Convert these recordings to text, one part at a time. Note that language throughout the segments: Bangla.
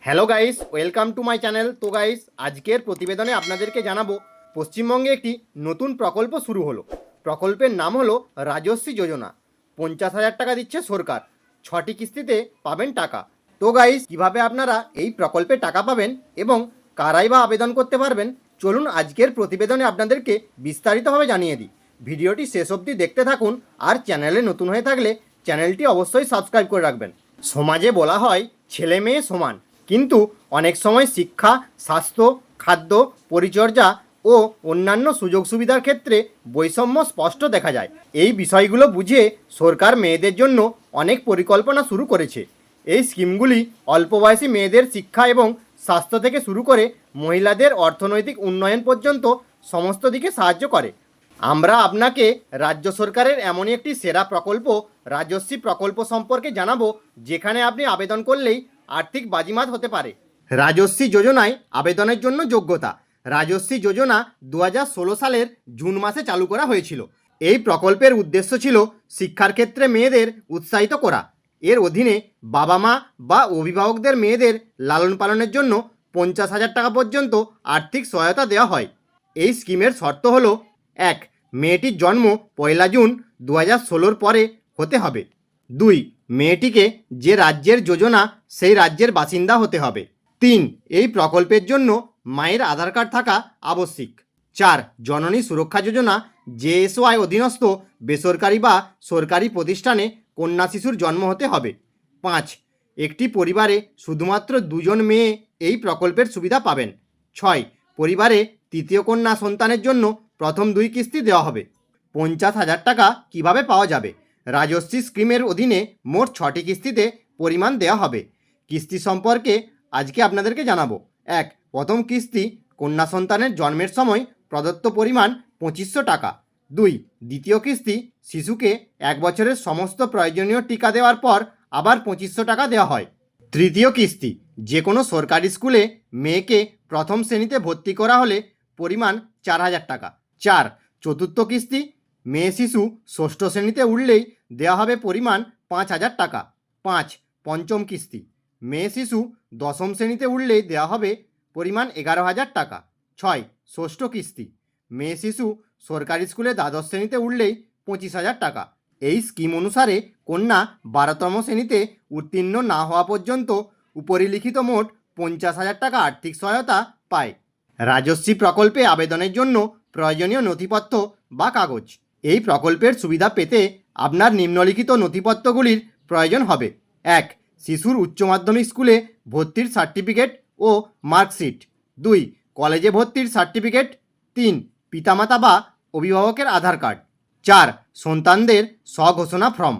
Hello guys, welcome to my channel. তো গাইস, আজকের প্রতিবেদনে আপনাদেরকে জানাবো পশ্চিমবঙ্গে একটি নতুন প্রকল্প শুরু হলো। প্রকল্পের নাম হলো রাজশ্রী যোজনা। 50,000 টাকা দিচ্ছে সরকার, 6টি কিস্তিতে পাবেন টাকা। তো গাইস, কিভাবে আপনারা এই প্রকল্পে টাকা পাবেন এবং কারাই বা আবেদন করতে পারবেন, চলুন আজকের প্রতিবেদনে আপনাদেরকে বিস্তারিতভাবে জানিয়ে দিই। ভিডিওটি শেষ অবধি দেখতে থাকুন, আর চ্যানেলে নতুন হয়ে থাকলে চ্যানেলটি অবশ্যই সাবস্ক্রাইব করে রাখবেন। সমাজে বলা হয় ছেলে মেয়ে সমান, কিন্তু অনেক সময় শিক্ষা, স্বাস্থ্য, খাদ্য, পরিচর্যা ও অন্যান্য সুযোগ সুবিধার ক্ষেত্রে বৈষম্য স্পষ্ট দেখা যায়। এই বিষয়গুলো বুঝে সরকার মেয়েদের জন্য অনেক পরিকল্পনা শুরু করেছে। এই স্কিমগুলি অল্প বয়সী মেয়েদের শিক্ষা এবং স্বাস্থ্য থেকে শুরু করে মহিলাদের অর্থনৈতিক উন্নয়ন পর্যন্ত সমস্ত দিকে সাহায্য করে। আমরা আপনাকে রাজ্য সরকারের এমনই একটি সেরা প্রকল্প, রাজশ্রী প্রকল্প সম্পর্কে জানাবো, যেখানে আপনি আবেদন করলেই আর্থিক বাজিমাত হতে পারে। রাজশ্রী যোজনায় আবেদনের জন্য যোগ্যতা। রাজশ্রী যোজনা 2016 সালের জুন মাসে চালু করা হয়েছিল। এই প্রকল্পের উদ্দেশ্য ছিল শিক্ষার ক্ষেত্রে মেয়েদের উৎসাহিত করা। এর অধীনে বাবা মা বা অভিভাবকদের মেয়েদের লালন পালনের জন্য 50,000 টাকা পর্যন্ত আর্থিক সহায়তা দেওয়া হয়। এই স্কিমের শর্ত হলো: 1. মেয়েটির জন্ম 1 জুন 2016 পরে হতে হবে। 2. মেয়েটিকে যে রাজ্যের যোজনা সেই রাজ্যের বাসিন্দা হতে হবে। 3. এই প্রকল্পের জন্য মায়ের আধার কার্ড থাকা আবশ্যিক। 4. জননী সুরক্ষা যোজনা জেএসওয়াই অধীনস্থ বেসরকারি বা সরকারি প্রতিষ্ঠানে কন্যা শিশুর জন্ম হতে হবে। 5. একটি পরিবারে শুধুমাত্র 2 জন মেয়ে এই প্রকল্পের সুবিধা পাবেন। 6. পরিবারে তৃতীয় কন্যা সন্তানের জন্য প্রথম 2 কিস্তি দেওয়া হবে। 50,000 টাকা কিভাবে পাওয়া যাবে? রাজশ্রী স্কিমের অধীনে মোট 6টি কিস্তিতে পরিমাণ দেওয়া হবে। কিস্তি সম্পর্কে আজকে আপনাদেরকে জানাবো। 1. প্রথম কিস্তি কন্যা সন্তানের জন্মের সময় প্রদত্ত পরিমাণ 2500 টাকা। 2. দ্বিতীয় কিস্তি শিশুকে 1 বছরের সমস্ত প্রয়োজনীয় টিকা দেওয়ার পর আবার 2500 টাকা দেওয়া হয়। তৃতীয় কিস্তি যে কোনো সরকারি স্কুলে মেয়েকে প্রথম শ্রেণীতে ভর্তি করা হলে পরিমাণ 4,000 টাকা। 4. চতুর্থ কিস্তি মেয়ে শিশু 6ষ্ঠ শ্রেণীতে উঠলেই দেওয়া হবে পরিমাণ 5,000 টাকা। 5. পঞ্চম কিস্তি মেয়ে শিশু 10ম শ্রেণীতে উঠলেই দেওয়া হবে পরিমাণ 11,000 টাকা। 6. ষষ্ঠ কিস্তি মেয়ে শিশু সরকারি স্কুলে 12শ শ্রেণীতে উঠলেই 25,000 টাকা। এই স্কিম অনুসারে কন্যা 12তম শ্রেণীতে উত্তীর্ণ না হওয়া পর্যন্ত উপরিলিখিত মোট 50,000 টাকা আর্থিক সহায়তা পায়। রাজশ্রী প্রকল্পে আবেদনের জন্য প্রয়োজনীয় নথিপত্র বা কাগজ। এই প্রকল্পের সুবিধা পেতে আপনার নিম্নলিখিত নথিপত্রগুলির প্রয়োজন হবে: 1. শিশুর উচ্চ মাধ্যমিক স্কুলে ভর্তির সার্টিফিকেট ও মার্কশিট। 2. কলেজে ভর্তির সার্টিফিকেট। 3. পিতামাতা বা অভিভাবকের আধার কার্ড। 4. সন্তানদের স্বঘোষণা ফর্ম।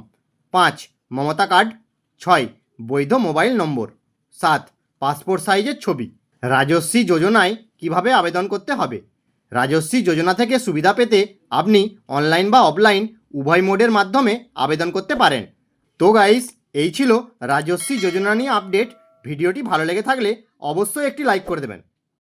5. মমতা কার্ড। 6. বৈধ মোবাইল নম্বর। 7. পাসপোর্ট সাইজের ছবি। রাজশ্রী যোজনায় কিভাবে আবেদন করতে হবে? রাজশ্রী যোজনা থেকে সুবিধা পেতে আপনি অনলাইন বা অফলাইন উভয় মোডের মাধ্যমে আবেদন করতে পারেন। তো গাইস, এই ছিল রাজশ্রী যোজনা নিয়ে আপডেট। ভিডিওটি ভালো লেগে থাকলে অবশ্যই একটি লাইক করে দেবেন।